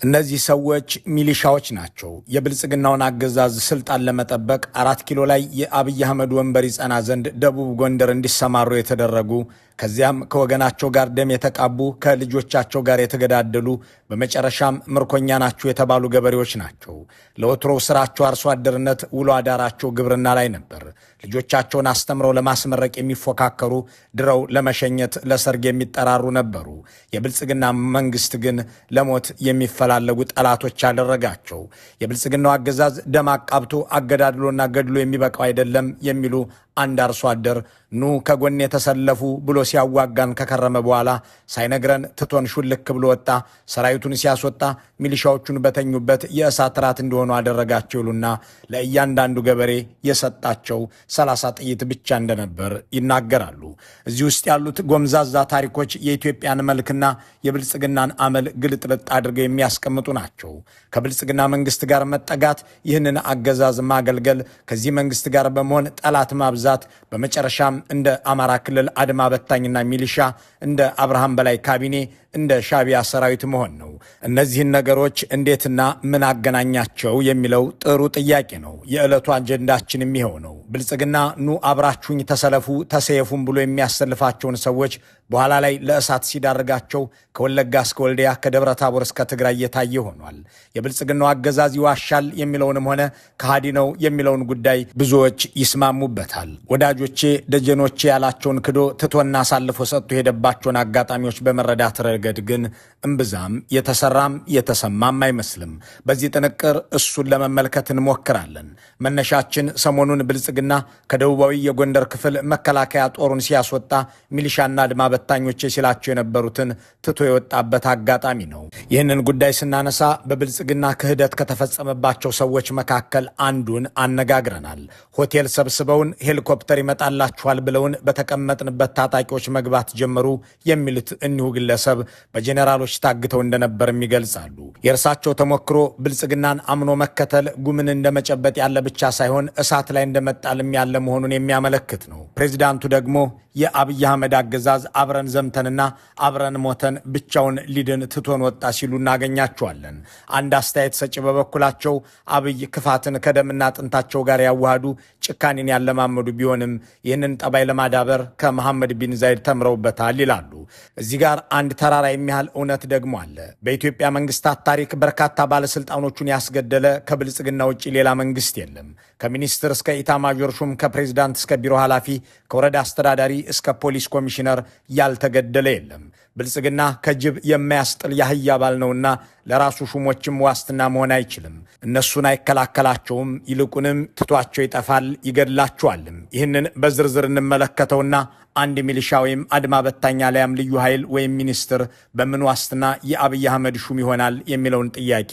እነዚህ ሰዎች ሚሊሻዎች ናቸው። የብልጽግናውን አገዛዝ ስልጣን ለመጠበቅ 4 ኪሎ ላይ የአብይ አህመድ ወንበር ይጸና ዘንድ ደቡብ ጎንደር እንዲሰማሩ የተደረጉ ከዚያም ከወገናቸው ጋር ደም የተቃቡ ከልጆቻቸው ጋር የተገዳደሉ በመጨረሻም ምርኮኛ ናቸው የተባሉ ገበሬዎች ናቸው። ለወትሮው ስራቸው አርሶ አደርነት፣ ውሎ አዳራቸው ግብርና ላይ ነበር። ልጆቻቸውን አስተምረው ለማስመረቅ የሚፎካከሩ፣ ድረው ለመሸኘት ለሰርግ የሚጠራሩ ነበሩ። የብልጽግና መንግስት ግን ለሞት የሚፈላለጉ ጠላቶች ያደረጋቸው። የብልጽግናው አገዛዝ ደም አቃብቶ አገዳድሎና ገድሎ የሚበቃው አይደለም የሚሉ አንድ አርሶ አደር ኑ ከጎን የተሰለፉ ብሎ ሲያዋጋን ከከረመ በኋላ ሳይነግረን ትቶን ሹልክ ብሎ ወጣ። ሰራዊቱን ሲያስወጣ ሚሊሻዎቹን በተኙበት የእሳት ራት እንደሆኑ አደረጋቸው ይሉና ለእያንዳንዱ ገበሬ የሰጣቸው 30 ጥይት ብቻ እንደነበር ይናገራሉ። እዚህ ውስጥ ያሉት ጎምዛዛ ታሪኮች የኢትዮጵያን መልክና የብልጽግናን አመል ግልጥልጥ አድርገው የሚያስቀምጡ ናቸው። ከብልጽግና መንግስት ጋር መጠጋት፣ ይህንን አገዛዝ ማገልገል፣ ከዚህ መንግስት ጋር በመሆን ጠላት ማብዛት፣ በመጨረሻም እንደ አማራ ክልል አድማ በታኝና ሚሊሻ፣ እንደ አብርሃም በላይ ካቢኔ፣ እንደ ሻቢያ ሰራዊት መሆን ነው። እነዚህን ነገሮች እንዴትና ምን አገናኛቸው የሚለው ጥሩ ጥያቄ ነው። የዕለቱ አጀንዳችን የሚሆነው ነው። ብልጽግና ኑ አብራችሁኝ ተሰለፉ ተሰየፉም ብሎ የሚያሰልፋቸውን ሰዎች በኋላ ላይ ለእሳት ሲዳርጋቸው ከወለጋ እስከ ወልዲያ ከደብረ ታቦር እስከ ትግራይ እየታየ ሆኗል። የብልጽግናው አገዛዝ ይዋሻል የሚለውንም ሆነ ከሃዲ ነው የሚለውን ጉዳይ ብዙዎች ይስማሙበታል። ወዳጆቼ ደጀኖቼ ያላቸውን ክዶ ትቶና አሳልፎ ሰጥቶ የሄደባቸውን አጋጣሚዎች በመረዳት ረገድ ግን እምብዛም የተሰራም የተሰማም አይመስልም። በዚህ ጥንቅር እሱን ለመመልከት እንሞክራለን። መነሻችን ሰሞኑን ብልጽግና ከደቡባዊ የጎንደር ክፍል መከላከያ ጦሩን ሲያስወጣ ሚሊሻና አድማ በታኞቼ ሲላቸው የነበሩትን ትቶ የወጣበት አጋጣሚ ነው። ይህንን ጉዳይ ስናነሳ በብልጽግና ክህደት ከተፈጸመባቸው ሰዎች መካከል አንዱን አነጋግረናል። ሆቴል ሰብስበውን ሄሊኮፕተር ይመጣላችኋል ብለውን በተቀመጥንበት ታጣቂዎች መግባት ጀመሩ የሚሉት እኒሁ ግለሰብ በጄኔራሎች ታግተው እንደነበርም ይገልጻሉ። የእርሳቸው ተሞክሮ ብልጽግናን አምኖ መከተል ጉምን እንደመጨበጥ ያለ ብቻ ሳይሆን እሳት ላይ እንደመጣልም ያለ መሆኑን የሚያመለክት ነው። ፕሬዚዳንቱ ደግሞ የአብይ አህመድ አገዛዝ አብረን ዘምተንና አብረን ሞተን ብቻውን ሊድን ትቶን ወጣ ሲሉ እናገኛቸዋለን። አንድ አስተያየት ሰጪ በበኩላቸው አብይ ክፋትን ከደምና አጥንታቸው ጋር ያዋሃዱ ጭካኔን ያለማመዱ ቢሆንም ይህንን ጠባይ ለማዳበር ከመሐመድ ቢን ዛይድ ተምረውበታል ይላሉ። እዚህ ጋር አንድ ተራራ የሚያህል እውነት ደግሞ አለ። በኢትዮጵያ መንግስታት ታሪክ በርካታ ባለስልጣኖቹን ያስገደለ ከብልጽግና ውጭ ሌላ መንግስት የለም። ከሚኒስትር እስከ ኢታማዦር ሹም፣ ከፕሬዝዳንት እስከ ቢሮ ኃላፊ፣ ከወረዳ አስተዳዳሪ እስከ ፖሊስ ኮሚሽነር ያልተገደለ የለም። ብልጽግና ከጅብ የማያስጥል ያህያ ባል ነውና ለራሱ ሹሞችም ዋስትና መሆን አይችልም። እነሱን አይከላከላቸውም፣ ይልቁንም ትቷቸው ይጠፋል፣ ይገድላቸዋልም። ይህንን በዝርዝር እንመለከተውና አንድ ሚሊሻ ወይም አድማ በታኝ አልያም ልዩ ኃይል ወይም ሚኒስትር በምን ዋስትና የአብይ አህመድ ሹም ይሆናል የሚለውን ጥያቄ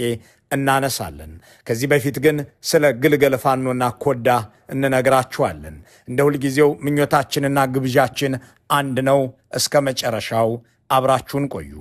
እናነሳለን። ከዚህ በፊት ግን ስለ ግልገል ፋኖና ኮዳ እንነግራችኋለን። እንደ ሁልጊዜው ምኞታችንና ግብዣችን አንድ ነው። እስከ መጨረሻው አብራችሁን ቆዩ።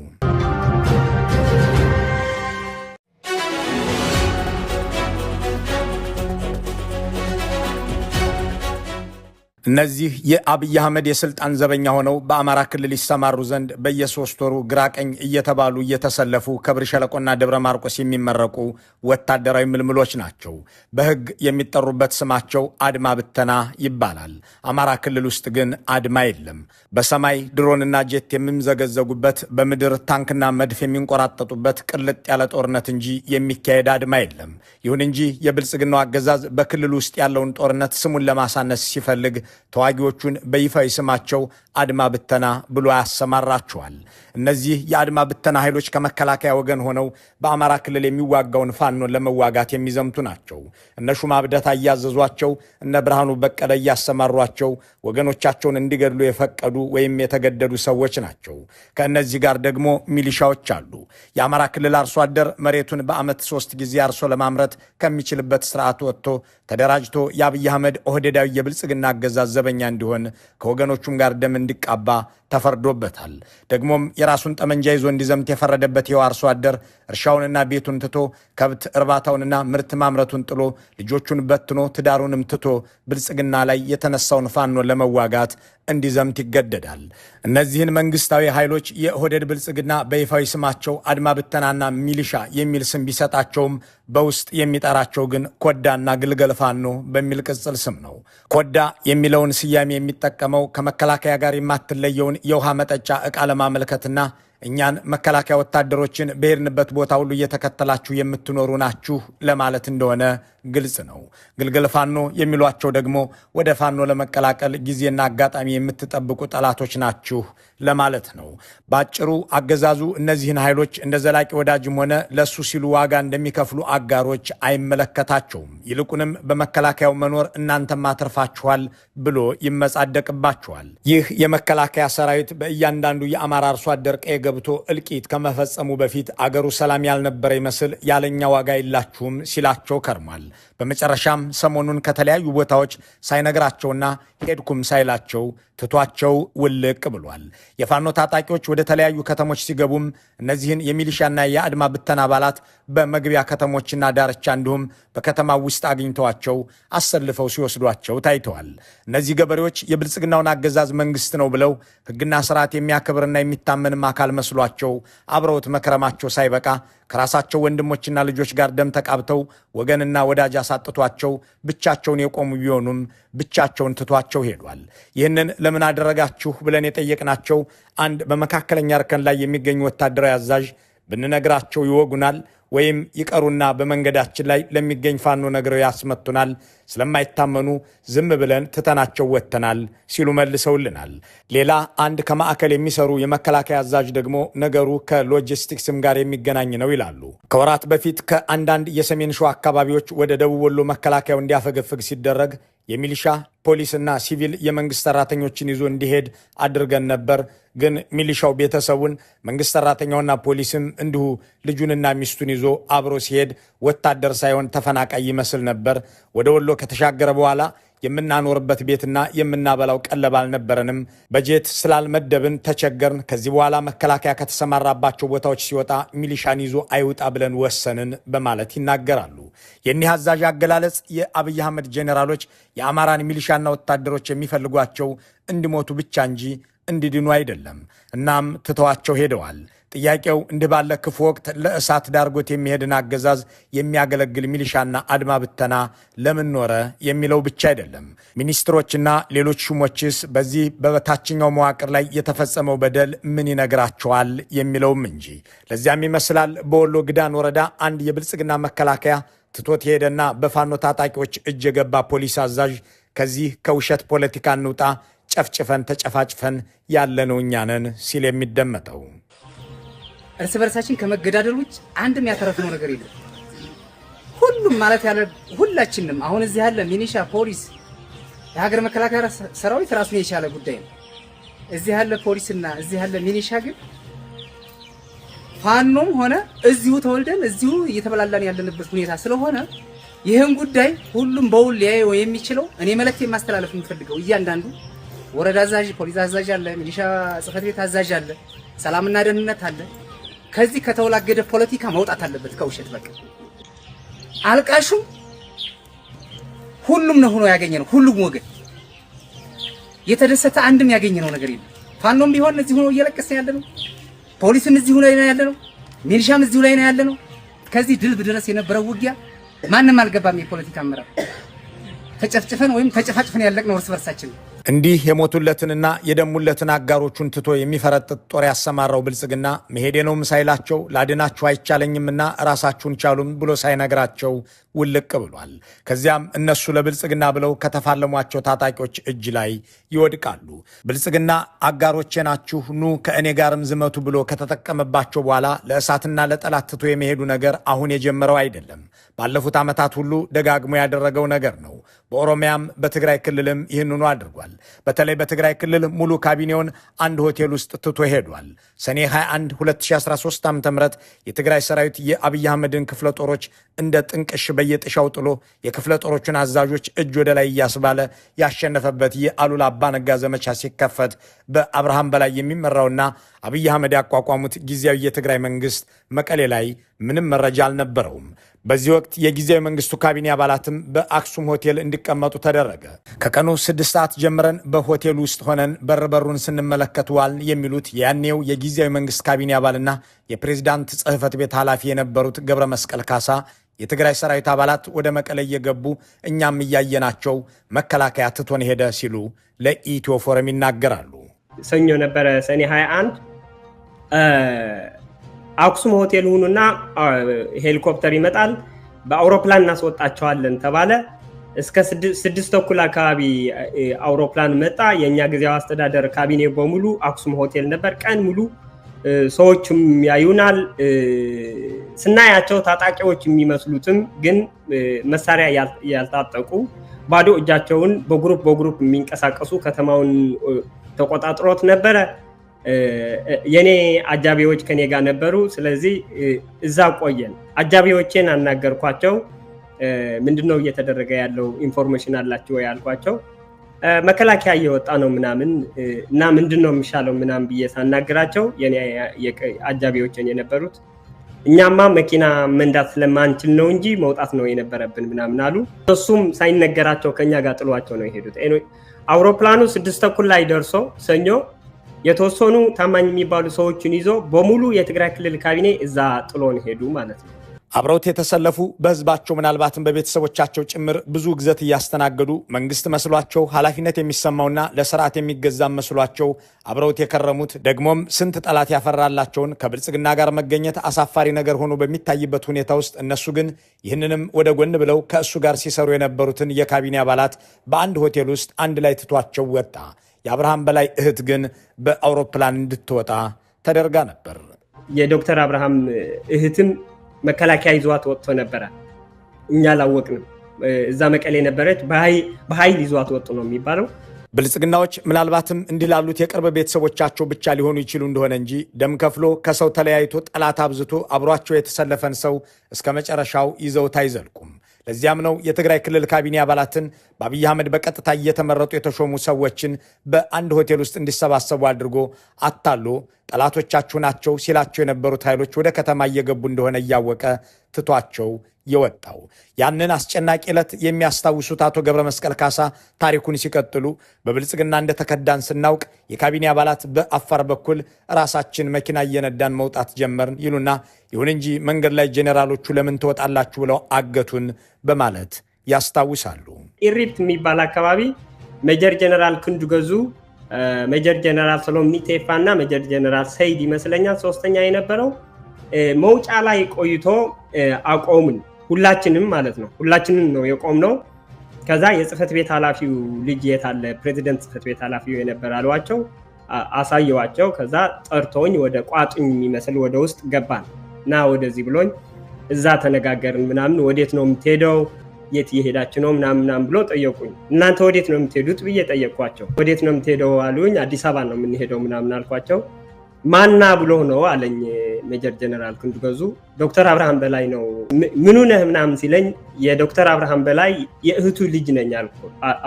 እነዚህ የአብይ አህመድ የስልጣን ዘበኛ ሆነው በአማራ ክልል ይሰማሩ ዘንድ በየ3 ወሩ ግራቀኝ እየተባሉ እየተሰለፉ ከብር ሸለቆና ደብረ ማርቆስ የሚመረቁ ወታደራዊ ምልምሎች ናቸው። በሕግ የሚጠሩበት ስማቸው አድማ ብተና ይባላል። አማራ ክልል ውስጥ ግን አድማ የለም። በሰማይ ድሮንና ጄት የሚምዘገዘጉበት፣ በምድር ታንክና መድፍ የሚንቆራጠጡበት ቅልጥ ያለ ጦርነት እንጂ የሚካሄድ አድማ የለም። ይሁን እንጂ የብልጽግናው አገዛዝ በክልል ውስጥ ያለውን ጦርነት ስሙን ለማሳነስ ሲፈልግ ተዋጊዎቹን በይፋዊ ስማቸው አድማ ብተና ብሎ ያሰማራቸዋል። እነዚህ የአድማ ብተና ኃይሎች ከመከላከያ ወገን ሆነው በአማራ ክልል የሚዋጋውን ፋኖን ለመዋጋት የሚዘምቱ ናቸው። እነ ሹማ ብደታ እያዘዟቸው፣ እነ ብርሃኑ በቀለ እያሰማሯቸው ወገኖቻቸውን እንዲገድሉ የፈቀዱ ወይም የተገደዱ ሰዎች ናቸው። ከእነዚህ ጋር ደግሞ ሚሊሻዎች አሉ። የአማራ ክልል አርሶ አደር መሬቱን በዓመት 3 ጊዜ አርሶ ለማምረት ከሚችልበት ስርዓት ወጥቶ ተደራጅቶ የአብይ አህመድ ኦህዴዳዊ የብልጽግና አገዛዝ ዘበኛ እንዲሆን ከወገኖቹም ጋር ደም እንዲቃባ ተፈርዶበታል። ደግሞም የራሱን ጠመንጃ ይዞ እንዲዘምት የፈረደበት ይኸው አርሶ አደር እርሻውንና ቤቱን ትቶ ከብት እርባታውንና ምርት ማምረቱን ጥሎ ልጆቹን በትኖ ትዳሩንም ትቶ ብልጽግና ላይ የተነሳውን ፋኖ ለመዋጋት እንዲዘምት ይገደዳል። እነዚህን መንግስታዊ ኃይሎች የኦህዴድ ብልጽግና በይፋዊ ስማቸው አድማ ብተናና ሚሊሻ የሚል ስም ቢሰጣቸውም በውስጥ የሚጠራቸው ግን ኮዳና ግልገል ፋኖ በሚል ቅጽል ስም ነው። ኮዳ የሚለውን ስያሜ የሚጠቀመው ከመከላከያ ጋር የማትለየውን የውሃ መጠጫ ዕቃ ለማመልከትና እኛን መከላከያ ወታደሮችን በሄድንበት ቦታ ሁሉ እየተከተላችሁ የምትኖሩ ናችሁ ለማለት እንደሆነ ግልጽ ነው። ግልገል ፋኖ የሚሏቸው ደግሞ ወደ ፋኖ ለመቀላቀል ጊዜና አጋጣሚ የምትጠብቁ ጠላቶች ናችሁ ለማለት ነው። በአጭሩ አገዛዙ እነዚህን ኃይሎች እንደ ዘላቂ ወዳጅም ሆነ ለሱ ሲሉ ዋጋ እንደሚከፍሉ አጋሮች አይመለከታቸውም። ይልቁንም በመከላከያው መኖር እናንተም አትርፋችኋል ብሎ ይመጻደቅባቸዋል። ይህ የመከላከያ ሰራዊት በእያንዳንዱ የአማራ አርሶ አደር ቀዬ ገብቶ እልቂት ከመፈጸሙ በፊት አገሩ ሰላም ያልነበረ ይመስል ያለኛ ዋጋ የላችሁም ሲላቸው ከርሟል። በመጨረሻም ሰሞኑን ከተለያዩ ቦታዎች ሳይነግራቸውና ሄድኩም ሳይላቸው ትቷቸው ውልቅ ብሏል። የፋኖ ታጣቂዎች ወደ ተለያዩ ከተሞች ሲገቡም እነዚህን የሚሊሻና የአድማ ብተና አባላት በመግቢያ ከተሞችና ዳርቻ እንዲሁም በከተማው ውስጥ አግኝተዋቸው አሰልፈው ሲወስዷቸው ታይተዋል። እነዚህ ገበሬዎች የብልጽግናውን አገዛዝ መንግስት ነው ብለው ሕግና ስርዓት የሚያከብርና የሚታመንም አካል መስሏቸው አብረውት መክረማቸው ሳይበቃ ከራሳቸው ወንድሞችና ልጆች ጋር ደም ተቃብተው ወገንና ወዳጅ አሳጥቷቸው ብቻቸውን የቆሙ ቢሆኑም ብቻቸውን ትቷቸው ሄዷል። ይህንን ለምን አደረጋችሁ ብለን የጠየቅናቸው አንድ በመካከለኛ እርከን ላይ የሚገኙ ወታደራዊ አዛዥ ብንነግራቸው ይወጉናል ወይም ይቀሩና በመንገዳችን ላይ ለሚገኝ ፋኖ ነግረው ያስመቱናል፣ ስለማይታመኑ ዝም ብለን ትተናቸው ወጥተናል ሲሉ መልሰውልናል። ሌላ አንድ ከማዕከል የሚሰሩ የመከላከያ አዛዥ ደግሞ ነገሩ ከሎጂስቲክስም ጋር የሚገናኝ ነው ይላሉ። ከወራት በፊት ከአንዳንድ የሰሜን ሸዋ አካባቢዎች ወደ ደቡብ ወሎ መከላከያው እንዲያፈገፍግ ሲደረግ የሚሊሻ ፖሊስና ሲቪል የመንግስት ሰራተኞችን ይዞ እንዲሄድ አድርገን ነበር። ግን ሚሊሻው ቤተሰቡን፣ መንግስት ሰራተኛውና ፖሊስም እንዲሁ ልጁንና ሚስቱን ይዞ አብሮ ሲሄድ ወታደር ሳይሆን ተፈናቃይ ይመስል ነበር። ወደ ወሎ ከተሻገረ በኋላ የምናኖርበት ቤትና የምናበላው ቀለብ አልነበረንም። በጀት ስላልመደብን ተቸገርን። ከዚህ በኋላ መከላከያ ከተሰማራባቸው ቦታዎች ሲወጣ ሚሊሻን ይዞ አይውጣ ብለን ወሰንን በማለት ይናገራሉ። የኒህ አዛዥ አገላለጽ የአብይ አህመድ ጄኔራሎች የአማራን ሚሊሻና ወታደሮች የሚፈልጓቸው እንዲሞቱ ብቻ እንጂ እንዲድኑ አይደለም። እናም ትተዋቸው ሄደዋል። ጥያቄው እንዲህ ባለ ክፉ ወቅት ለእሳት ዳርጎት የሚሄድን አገዛዝ የሚያገለግል ሚሊሻና አድማ ብተና ለምን ኖረ የሚለው ብቻ አይደለም። ሚኒስትሮችና ሌሎች ሹሞችስ በዚህ በታችኛው መዋቅር ላይ የተፈጸመው በደል ምን ይነግራቸዋል የሚለውም እንጂ። ለዚያም ይመስላል በወሎ ግዳን ወረዳ አንድ የብልጽግና መከላከያ ትቶት ሄደና በፋኖ ታጣቂዎች እጅ የገባ ፖሊስ አዛዥ ከዚህ ከውሸት ፖለቲካ እንውጣ፣ ጨፍጭፈን ተጨፋጭፈን ያለነው እኛ ነን ሲል የሚደመጠው። እርስ በርሳችን ከመገዳደል ውጭ አንድም ያተረፍነው ነገር የለም። ሁሉም ማለት ያለ ሁላችንም አሁን እዚህ ያለ ሚኒሻ፣ ፖሊስ፣ የሀገር መከላከያ ሰራዊት ራሱን የቻለ ጉዳይ ነው። እዚህ ያለ ፖሊስና እዚህ ያለ ሚኒሻ ግን ፋኖም ሆነ እዚሁ ተወልደን እዚሁ እየተበላላን ያለንበት ሁኔታ ስለሆነ ይህን ጉዳይ ሁሉም በውል ሊያየው የሚችለው እኔ መልእክት የማስተላለፍ የምፈልገው እያንዳንዱ ወረዳ አዛዥ፣ ፖሊስ አዛዥ አለ፣ ሚሊሻ ጽሕፈት ቤት አዛዥ አለ፣ ሰላምና ደህንነት አለ። ከዚህ ከተወላገደ ፖለቲካ መውጣት አለበት። ከውሸት በቃ አልቃሹም ሁሉም ነው ሆኖ ያገኘነው። ሁሉም ወገን የተደሰተ አንድም ያገኘነው ነገር የለም። ፋኖም ቢሆን እዚህ ሆኖ እየለቀሰ ያለነው፣ ፖሊስም እዚሁ ላይ ነው ያለነው፣ ሚሊሻም እዚሁ ላይ ነው ያለነው። ከዚህ ድልብ ድረስ የነበረው ውጊያ ማንም አልገባም። የፖለቲካ አመራር ተጨፍጭፈን ወይም ተጨፋጭፈን ያለቅነው እርስ በርሳችን። እንዲህ የሞቱለትንና የደሙለትን አጋሮቹን ትቶ የሚፈረጥጥ ጦር ያሰማራው ብልጽግና መሄዴ ነውም ሳይላቸው ላድናችሁ አይቻለኝምና ራሳችሁን ቻሉም ብሎ ሳይነግራቸው ውልቅ ብሏል። ከዚያም እነሱ ለብልጽግና ብለው ከተፋለሟቸው ታጣቂዎች እጅ ላይ ይወድቃሉ። ብልጽግና አጋሮቼ ናችሁ ኑ ከእኔ ጋርም ዝመቱ ብሎ ከተጠቀመባቸው በኋላ ለእሳትና ለጠላት ትቶ የመሄዱ ነገር አሁን የጀመረው አይደለም። ባለፉት ዓመታት ሁሉ ደጋግሞ ያደረገው ነገር ነው። በኦሮሚያም በትግራይ ክልልም ይህንኑ አድርጓል። በተለይ በትግራይ ክልል ሙሉ ካቢኔውን አንድ ሆቴል ውስጥ ትቶ ሄዷል። ሰኔ 21 2013 ዓ.ም የትግራይ ሰራዊት የአብይ አህመድን ክፍለ ጦሮች እንደ ጥንቅሽ በየጥሻው ጥሎ የክፍለ ጦሮቹን አዛዦች እጅ ወደ ላይ እያስባለ ያሸነፈበት የአሉላ አባነጋ ዘመቻ ሲከፈት በአብርሃም በላይ የሚመራውና አብይ አህመድ ያቋቋሙት ጊዜያዊ የትግራይ መንግስት መቀሌ ላይ ምንም መረጃ አልነበረውም። በዚህ ወቅት የጊዜያዊ መንግስቱ ካቢኔ አባላትም በአክሱም ሆቴል እንዲቀመጡ ተደረገ። ከቀኑ 6 ሰዓት ጀምረን በሆቴሉ ውስጥ ሆነን በሩን ስንመለከት ዋልን የሚሉት ያኔው የጊዜያዊ መንግስት ካቢኔ አባልና የፕሬዝዳንት ጽህፈት ቤት ኃላፊ የነበሩት ገብረ መስቀል ካሳ የትግራይ ሰራዊት አባላት ወደ መቀሌ እየገቡ እኛም እያየናቸው መከላከያ ትቶን ሄደ ሲሉ ለኢትዮ ፎረም ይናገራሉ። ሰኞ ነበረ ሰኔ 21 አክሱም ሆቴል ሁኑና ሄሊኮፕተር ይመጣል በአውሮፕላን እናስወጣቸዋለን ተባለ። እስከ 6:30 አካባቢ አውሮፕላን መጣ። የኛ ጊዜያዊ አስተዳደር ካቢኔ በሙሉ አክሱም ሆቴል ነበር። ቀን ሙሉ ሰዎችም ያዩናል። ስናያቸው ታጣቂዎች የሚመስሉትም ግን መሳሪያ ያልታጠቁ ባዶ እጃቸውን በግሩፕ የሚንቀሳቀሱ ከተማውን ተቆጣጥሮት ነበረ። የኔ አጃቢዎች ከኔ ጋር ነበሩ። ስለዚህ እዛ ቆየን። አጃቢዎቼን አናገርኳቸው። ምንድነው እየተደረገ ያለው ኢንፎርሜሽን አላችሁ ወይ አልኳቸው። መከላከያ እየወጣ ነው ምናምን እና ምንድነው የሚሻለው ምናምን ብዬ ሳናገራቸው የኔ አጃቢዎቼን የነበሩት እኛማ መኪና መንዳት ስለማንችል ነው እንጂ መውጣት ነው የነበረብን ምናምን አሉ። እሱም ሳይነገራቸው ከኛ ጋር ጥሏቸው ነው የሄዱት። አውሮፕላኑ 6:30 ላይ ደርሶ ሰኞ የተወሰኑ ታማኝ የሚባሉ ሰዎችን ይዞ በሙሉ የትግራይ ክልል ካቢኔ እዛ ጥሎን ሄዱ ማለት ነው። አብረውት የተሰለፉ በህዝባቸው ምናልባትም በቤተሰቦቻቸው ጭምር ብዙ ግዘት እያስተናገዱ መንግስት መስሏቸው ኃላፊነት የሚሰማውና ለስርዓት የሚገዛ መስሏቸው አብረውት የከረሙት ደግሞም ስንት ጠላት ያፈራላቸውን ከብልጽግና ጋር መገኘት አሳፋሪ ነገር ሆኖ በሚታይበት ሁኔታ ውስጥ እነሱ ግን ይህንንም ወደ ጎን ብለው ከእሱ ጋር ሲሰሩ የነበሩትን የካቢኔ አባላት በአንድ ሆቴል ውስጥ አንድ ላይ ትቷቸው ወጣ። የአብርሃም በላይ እህት ግን በአውሮፕላን እንድትወጣ ተደርጋ ነበር። የዶክተር አብርሃም እህትም መከላከያ ይዟት ወጥቶ ነበረ። እኛ አላወቅንም። እዛ መቀሌ ነበረች። በኃይል ይዟት ወጡ ነው የሚባለው። ብልጽግናዎች ምናልባትም እንዲህ ላሉት የቅርብ ቤተሰቦቻቸው ብቻ ሊሆኑ ይችሉ እንደሆነ እንጂ ደም ከፍሎ ከሰው ተለያይቶ ጠላት አብዝቶ አብሯቸው የተሰለፈን ሰው እስከ መጨረሻው ይዘውት አይዘልቁም። ለዚያም ነው የትግራይ ክልል ካቢኔ አባላትን በአብይ አህመድ በቀጥታ እየተመረጡ የተሾሙ ሰዎችን በአንድ ሆቴል ውስጥ እንዲሰባሰቡ አድርጎ አታሎ ጠላቶቻችሁ ናቸው ሲላቸው የነበሩት ኃይሎች ወደ ከተማ እየገቡ እንደሆነ እያወቀ ትቷቸው የወጣው። ያንን አስጨናቂ ዕለት የሚያስታውሱት አቶ ገብረ መስቀል ካሳ ታሪኩን ሲቀጥሉ በብልጽግና እንደተከዳን ስናውቅ የካቢኔ አባላት በአፋር በኩል ራሳችን መኪና እየነዳን መውጣት ጀመርን ይሉና ይሁን እንጂ መንገድ ላይ ጄኔራሎቹ ለምን ትወጣላችሁ ብለው አገቱን በማለት ያስታውሳሉ። ኢሪፕት የሚባል አካባቢ ሜጀር ጀነራል ክንዱ ገዙ፣ ሜጀር ጀነራል ሰሎሞን ኒቴፋ እና ሜጀር ጀነራል ሰይድ ይመስለኛል ሶስተኛ የነበረው መውጫ ላይ ቆይቶ አቆምን። ሁላችንም ማለት ነው። ሁላችንም ነው የቆምነው። ከዛ የጽህፈት ቤት ኃላፊው ልጅ የት አለ ፕሬዚደንት ጽህፈት ቤት ኃላፊው የነበር አሏቸው። አሳየዋቸው። ከዛ ጠርቶኝ ወደ ቋጥኝ የሚመስል ወደ ውስጥ ገባን እና ወደዚህ ብሎኝ እዛ ተነጋገርን ምናምን። ወዴት ነው የምትሄደው? የት እየሄዳችሁ ነው ምናምን ብሎ ጠየቁኝ። እናንተ ወዴት ነው የምትሄዱት ብዬ ጠየቅኳቸው። ወዴት ነው የምትሄደው አሉኝ። አዲስ አበባ ነው የምንሄደው ምናምን አልኳቸው። ማና ብሎ ነው አለኝ ሜጀር ጀነራል ክንዱ ገዙ። ዶክተር አብርሃም በላይ ነው። ምኑ ነህ ምናምን ሲለኝ የዶክተር አብርሃም በላይ የእህቱ ልጅ ነኝ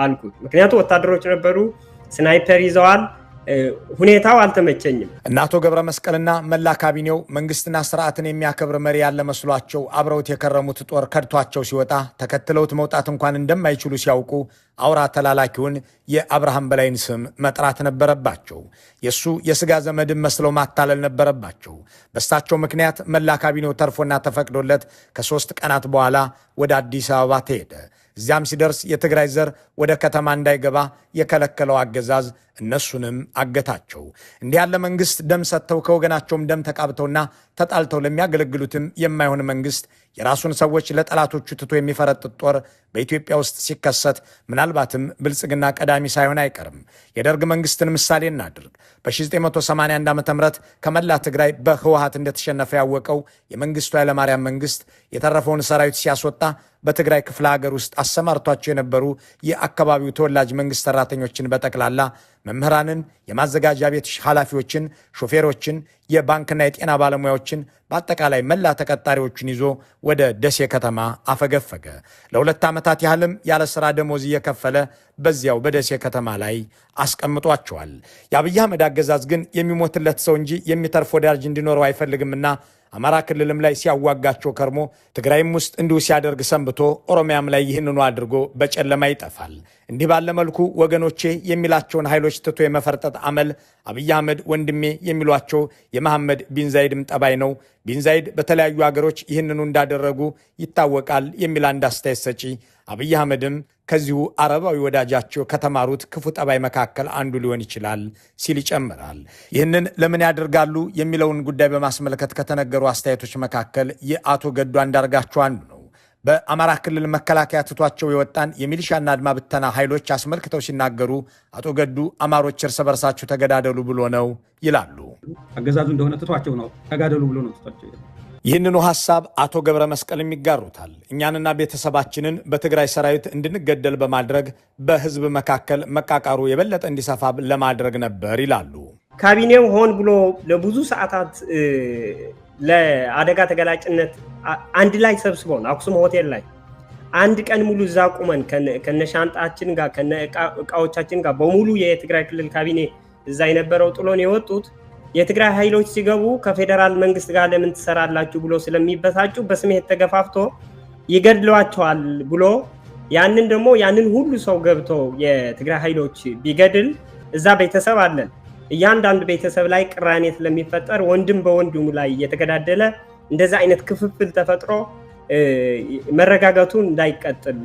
አልኩት። ምክንያቱም ወታደሮች ነበሩ፣ ስናይፐር ይዘዋል። ሁኔታው አልተመቸኝም። እና አቶ ገብረ መስቀልና መላ ካቢኔው መንግስትና ስርዓትን የሚያከብር መሪ ያለ መስሏቸው አብረውት የከረሙት ጦር ከድቷቸው ሲወጣ ተከትለውት መውጣት እንኳን እንደማይችሉ ሲያውቁ አውራ ተላላኪውን የአብርሃም በላይን ስም መጥራት ነበረባቸው። የሱ የስጋ ዘመድን መስለው ማታለል ነበረባቸው። በእሳቸው ምክንያት መላ ካቢኔው ተርፎና ተፈቅዶለት ከ3 ቀናት በኋላ ወደ አዲስ አበባ ተሄደ። እዚያም ሲደርስ የትግራይ ዘር ወደ ከተማ እንዳይገባ የከለከለው አገዛዝ እነሱንም አገታቸው። እንዲህ ያለ መንግስት ደም ሰጥተው ከወገናቸውም ደም ተቃብተውና ተጣልተው ለሚያገለግሉትም የማይሆን መንግስት የራሱን ሰዎች ለጠላቶቹ ትቶ የሚፈረጥጥ ጦር በኢትዮጵያ ውስጥ ሲከሰት ምናልባትም ብልጽግና ቀዳሚ ሳይሆን አይቀርም። የደርግ መንግስትን ምሳሌ እናድርግ። በ1981 ዓ.ም ከመላ ትግራይ በህወሓት እንደተሸነፈ ያወቀው የመንግስቱ ኃይለማርያም መንግስት የተረፈውን ሰራዊት ሲያስወጣ በትግራይ ክፍለ ሀገር ውስጥ አሰማርቷቸው የነበሩ የአካባቢው ተወላጅ መንግስት ሰራተኞችን በጠቅላላ መምህራንን፣ የማዘጋጃ ቤት ኃላፊዎችን፣ ሾፌሮችን፣ የባንክና የጤና ባለሙያዎችን በአጠቃላይ መላ ተቀጣሪዎችን ይዞ ወደ ደሴ ከተማ አፈገፈገ። ለ2 ዓመታት ያህልም ያለ ሥራ ደሞዝ እየከፈለ በዚያው በደሴ ከተማ ላይ አስቀምጧቸዋል። የአብይ አህመድ አገዛዝ ግን የሚሞትለት ሰው እንጂ የሚተርፍ ወዳጅ እንዲኖረው አይፈልግምና አማራ ክልልም ላይ ሲያዋጋቸው ከርሞ ትግራይም ውስጥ እንዲሁ ሲያደርግ ሰንብቶ ኦሮሚያም ላይ ይህንኑ አድርጎ በጨለማ ይጠፋል። እንዲህ ባለ መልኩ ወገኖቼ የሚላቸውን ኃይሎች ትቶ የመፈርጠጥ አመል አብይ አህመድ ወንድሜ የሚሏቸው የመሐመድ ቢን ዛይድም ጠባይ ነው። ቢን ዛይድ በተለያዩ ሀገሮች ይህንኑ እንዳደረጉ ይታወቃል የሚል አንድ አስተያየት ሰጪ አብይ አህመድም ከዚሁ አረባዊ ወዳጃቸው ከተማሩት ክፉ ጠባይ መካከል አንዱ ሊሆን ይችላል ሲል ይጨምራል። ይህንን ለምን ያደርጋሉ የሚለውን ጉዳይ በማስመልከት ከተነገሩ አስተያየቶች መካከል የአቶ ገዱ አንዳርጋቸው አንዱ ነው። በአማራ ክልል መከላከያ ትቷቸው የወጣን የሚሊሻና አድማ ብተና ኃይሎች አስመልክተው ሲናገሩ አቶ ገዱ አማሮች እርስ በርሳችሁ ተገዳደሉ ብሎ ነው ይላሉ። አገዛዙ እንደሆነ ትቷቸው ነው ተጋደሉ ብሎ ነው ትቷቸው። ይህንኑ ሐሳብ አቶ ገብረ መስቀልም ይጋሩታል። እኛንና ቤተሰባችንን በትግራይ ሰራዊት እንድንገደል በማድረግ በህዝብ መካከል መቃቃሩ የበለጠ እንዲሰፋ ለማድረግ ነበር ይላሉ። ካቢኔው ሆን ብሎ ለብዙ ሰዓታት ለአደጋ ተገላጭነት አንድ ላይ ሰብስቦን አክሱም ሆቴል ላይ አንድ ቀን ሙሉ እዛ ቁመን ከነሻንጣችን ጋር ከነእቃዎቻችን ጋር በሙሉ የትግራይ ክልል ካቢኔ እዛ የነበረው ጥሎን የወጡት የትግራይ ኃይሎች ሲገቡ ከፌደራል መንግስት ጋር ለምን ትሰራላችሁ ብሎ ስለሚበሳጩ በስሜት ተገፋፍቶ ይገድሏቸዋል ብሎ ያንን ሁሉ ሰው ገብቶ የትግራይ ኃይሎች ቢገድል እዛ ቤተሰብ አለን። እያንዳንዱ ቤተሰብ ላይ ቅራኔ ስለሚፈጠር ወንድም በወንድሙ ላይ እየተገዳደለ እንደዛ አይነት ክፍፍል ተፈጥሮ መረጋጋቱን እንዳይቀጥል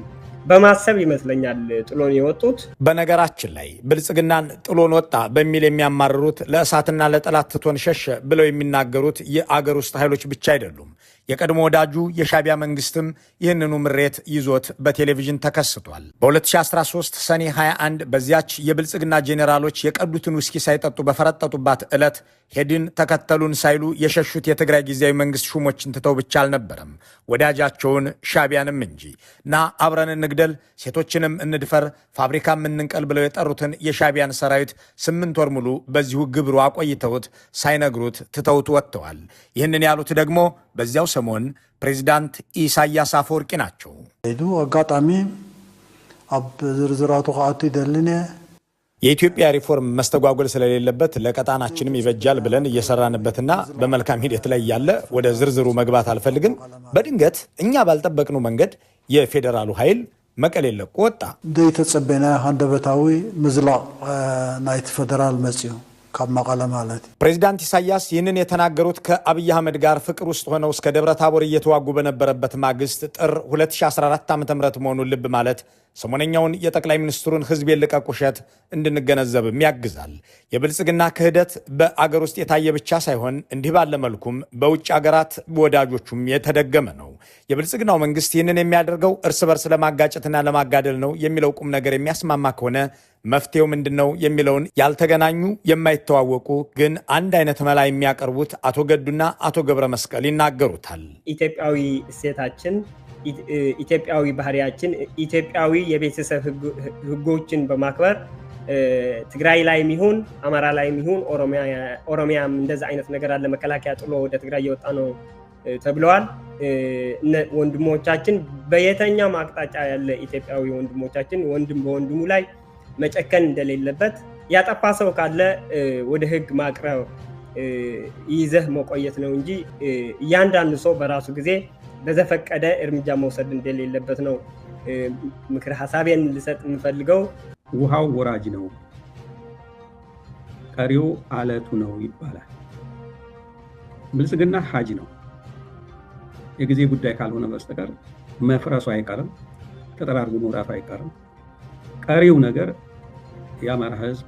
በማሰብ ይመስለኛል ጥሎን የወጡት። በነገራችን ላይ ብልጽግናን ጥሎን ወጣ በሚል የሚያማርሩት ለእሳትና ለጠላት ትቶን ሸሸ ብለው የሚናገሩት የአገር ውስጥ ኃይሎች ብቻ አይደሉም። የቀድሞ ወዳጁ የሻቢያ መንግስትም ይህንኑ ምሬት ይዞት በቴሌቪዥን ተከስቷል። በ2013 ሰኔ 21 በዚያች የብልጽግና ጄኔራሎች የቀዱትን ውስኪ ሳይጠጡ በፈረጠጡባት ዕለት ሄድን ተከተሉን ሳይሉ የሸሹት የትግራይ ጊዜያዊ መንግስት ሹሞችን ትተው ብቻ አልነበረም ወዳጃቸውን ሻቢያንም እንጂ ና አብረን እንግደል፣ ሴቶችንም እንድፈር፣ ፋብሪካም እንንቀል ብለው የጠሩትን የሻቢያን ሰራዊት 8 ወር ሙሉ በዚሁ ግብሩ አቆይተውት ሳይነግሩት ትተውት ወጥተዋል። ይህንን ያሉት ደግሞ በዚያው ሰሞን ፕሬዚዳንት ኢሳያስ አፈወርቂ ናቸው። አጋጣሚ አብ ዝርዝራቱ ኸአቱ ይደልነ የኢትዮጵያ ሪፎርም መስተጓጎል ስለሌለበት ለቀጣናችንም ይበጃል ብለን እየሰራንበትና በመልካም ሂደት ላይ ያለ ወደ ዝርዝሩ መግባት አልፈልግም። በድንገት እኛ ባልጠበቅነው መንገድ የፌዴራሉ ኃይል መቀሌ ለቆ ወጣ። ደይተጸበና አንደበታዊ ምዝላቅ ናይት ፌደራል መጽዮ ካብ መቀለ ማለት። ፕሬዚዳንት ኢሳያስ ይህንን የተናገሩት ከአብይ አህመድ ጋር ፍቅር ውስጥ ሆነው እስከ ደብረ ታቦር እየተዋጉ በነበረበት ማግስት ጥር 2014 ዓ.ም መሆኑን ልብ ማለት ሰሞነኛውን የጠቅላይ ሚኒስትሩን ህዝብ የልቀቅ ውሸት እንድንገነዘብም ያግዛል። የብልጽግና ክህደት በአገር ውስጥ የታየ ብቻ ሳይሆን እንዲህ ባለ መልኩም በውጭ አገራት ወዳጆቹም የተደገመ ነው። የብልጽግናው መንግስት ይህንን የሚያደርገው እርስ በርስ ለማጋጨትና ለማጋደል ነው የሚለው ቁም ነገር የሚያስማማ ከሆነ መፍትሄው ምንድነው የሚለውን ያልተገናኙ የማይተዋወቁ ግን አንድ አይነት መላ የሚያቀርቡት አቶ ገዱና አቶ ገብረ መስቀል ይናገሩታል። ኢትዮጵያዊ እሴታችን፣ ኢትዮጵያዊ ባህሪያችን፣ ኢትዮጵያዊ የቤተሰብ ህጎችን በማክበር ትግራይ ላይም ይሁን አማራ ላይም ይሁን ኦሮሚያም እንደዛ አይነት ነገር አለ። መከላከያ ጥሎ ወደ ትግራይ እየወጣ ነው ተብለዋል። ወንድሞቻችን በየተኛው አቅጣጫ ያለ ኢትዮጵያዊ ወንድሞቻችን ወንድም በወንድሙ ላይ መጨከን እንደሌለበት፣ ያጠፋ ሰው ካለ ወደ ህግ ማቅረብ ይዘህ መቆየት ነው እንጂ እያንዳንዱ ሰው በራሱ ጊዜ በዘፈቀደ እርምጃ መውሰድ እንደሌለበት ነው ምክር ሐሳቤን ልሰጥ የምፈልገው። ውሃው ወራጅ ነው፣ ቀሪው አለቱ ነው ይባላል። ብልጽግና ሀጅ ነው። የጊዜ ጉዳይ ካልሆነ በስተቀር መፍረሱ አይቀርም፣ ተጠራርጎ መውጣቱ አይቀርም። ቀሪው ነገር የአማራ ህዝብ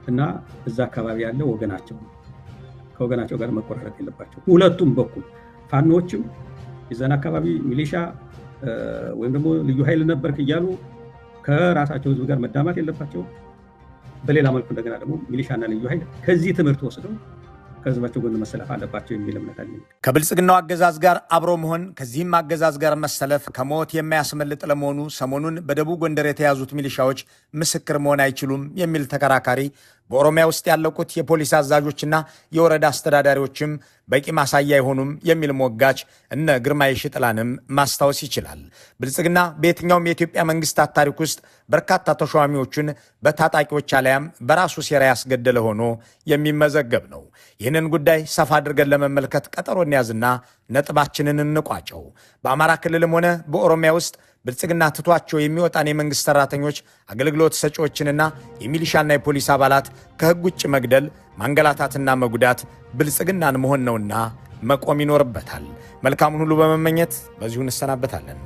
እና እዛ አካባቢ ያለ ወገናቸው ከወገናቸው ጋር መቆራረጥ የለባቸው። ሁለቱም በኩል ፋኖችም የዛን አካባቢ ሚሊሻ ወይም ደግሞ ልዩ ኃይል ነበርክ እያሉ ከራሳቸው ህዝብ ጋር መዳማት የለባቸው። በሌላ መልኩ እንደገና ደግሞ ሚሊሻና ልዩ ኃይል ከዚህ ትምህርት ወስደው ከህዝባቸው ጎን መሰለፍ አለባቸው የሚል እምነት አለኝ። ከብልጽግናው አገዛዝ ጋር አብሮ መሆን ከዚህም አገዛዝ ጋር መሰለፍ ከሞት የማያስመልጥ ለመሆኑ ሰሞኑን በደቡብ ጎንደር የተያዙት ሚሊሻዎች ምስክር መሆን አይችሉም የሚል ተከራካሪ በኦሮሚያ ውስጥ ያለቁት የፖሊስ አዛዦችና የወረዳ አስተዳዳሪዎችም በቂ ማሳያ አይሆኑም የሚል ሞጋች እነ ግርማይ ሽጥላንም ማስታወስ ይችላል። ብልጽግና በየትኛውም የኢትዮጵያ መንግስታት ታሪክ ውስጥ በርካታ ተሿሚዎቹን በታጣቂዎች አለያም በራሱ ሴራ ያስገደለ ሆኖ የሚመዘገብ ነው። ይህንን ጉዳይ ሰፋ አድርገን ለመመልከት ቀጠሮ እንያዝና ነጥባችንን እንቋጨው። በአማራ ክልልም ሆነ በኦሮሚያ ውስጥ ብልጽግና ትቷቸው የሚወጣን የመንግስት ሰራተኞች፣ አገልግሎት ሰጪዎችንና የሚሊሻና የፖሊስ አባላት ከህግ ውጭ መግደል፣ ማንገላታትና መጉዳት ብልጽግናን መሆን ነውና መቆም ይኖርበታል። መልካሙን ሁሉ በመመኘት በዚሁ እንሰናበታለን።